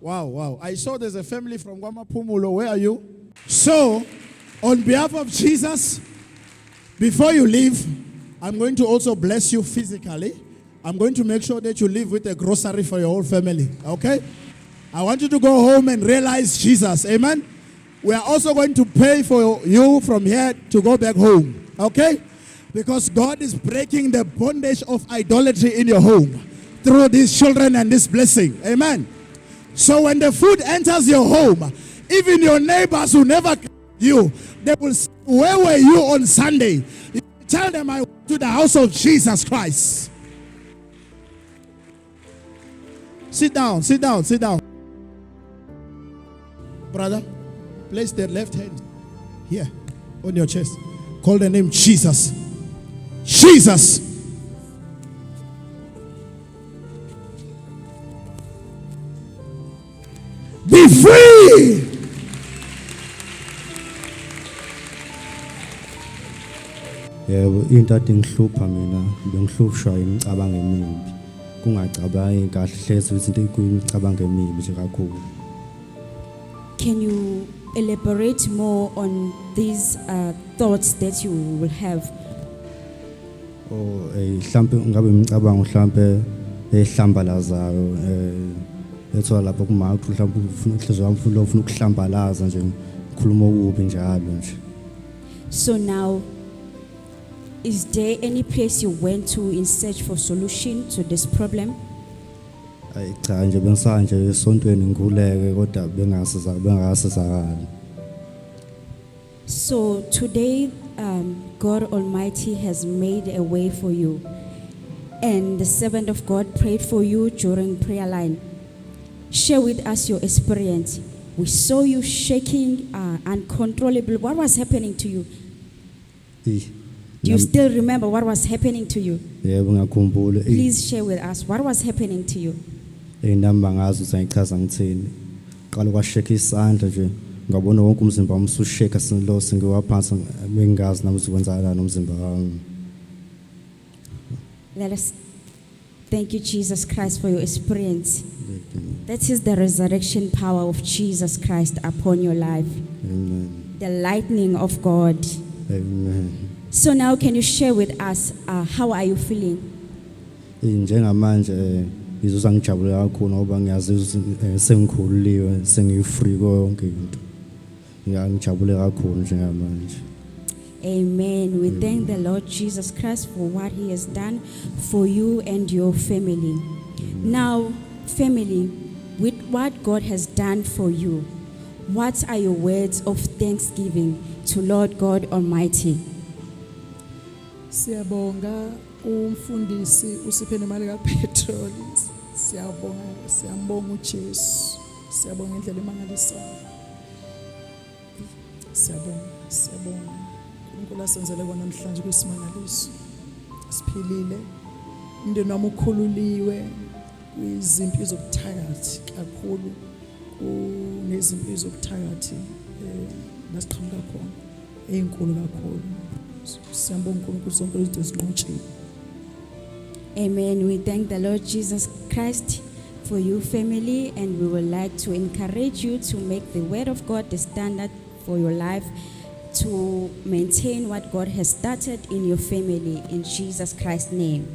Wow. I saw there's a family from KwaMaphumulo. Where are you? So, on behalf of Jesus, before you leave, I'm going to also bless you physically. I'm going to make sure that you leave with a grocery for your whole family. Okay? I want you to go home and realize Jesus. Amen? We are also going to pay for you from here to go back home. Okay? Because God is breaking the bondage of idolatry in your home through these children and this blessing. Amen? So when the food enters your home, even your neighbors who never come to you, they will say, where were you on Sunday? You tell them, I went to the house of Jesus Christ. Sit down. Brother, place the left hand here on your chest. Call the name Jesus. Jesus. Be free. Yebo, into ade ngihlupha mina bengihlushwa imicabango emibi. Kungacabangi kahle hlezi izinto ezikucabango emibi nje kakhulu. Can you elaborate more on these thoughts that you will have? Mhlambe ngabe imicabango mhlambe ehlambalazayo ethola lapho kuma mhlambe ufuna inhliziyo yami ufuna ukuhlambalaza nje ngikhuluma okubi njalo nje. So now, is there any place you went to in search for solution to this problem? Cha nje bengisanje esontweni nguleke kodwa bengasizakala. So today, God Almighty has made a way for you, and the servant of God prayed for you during prayer line. Share with us your experience. We saw you shaking uncontrollably. What was happening to you? Do you still remember what was happening to you? Yebo ngiyakhumbula. Please share with us what was happening to you. Namba ngazo sangichaza ngithini. Qala kwasheka isandla nje ngabona wonke umzimba wami ususheka sinlo singiwaphansi bengazi nami uzokwenzakala nomzimba wami. Let us thank you, Jesus Christ, for your experience. That is the resurrection power of Jesus Christ upon your life. Amen. The lightning of God. Amen. So now can you share with us how are you feeling? Njengamanje ngizozwa ngijabule kakhulu ngoba ngiyazi sengikhululiwe sengifree konke into. Ngiyajabule kakhulu njengamanje. Amen. We thank the Lord Jesus Christ for what He has done for you and your family. Now, family, with what God has done for you, what are your words of thanksgiving to Lord God Almighty? Siyabonga umfundisi usiphe nemali kapetrol. Siyabonga uJesu. Siyabonga indlela emangalisayo. Siyabonga. uNkulunkulu asenzele kona namhlanje kwisimangaliso. Siphilile. Umndeni wami ukhululiwe kwizimpi zobuthakathi kakhulu. Kunezimpi zobuthakathi nasiqhamuka khona ezinkulu kakhulu. Siyabonga uNkulunkulu zonke izinto ezinqotshile. Amen. We thank the Lord Jesus Christ for you, family, and we would like to encourage you to make the Word of God the standard for your life, to maintain what God has started in your family, in Jesus Christ's name.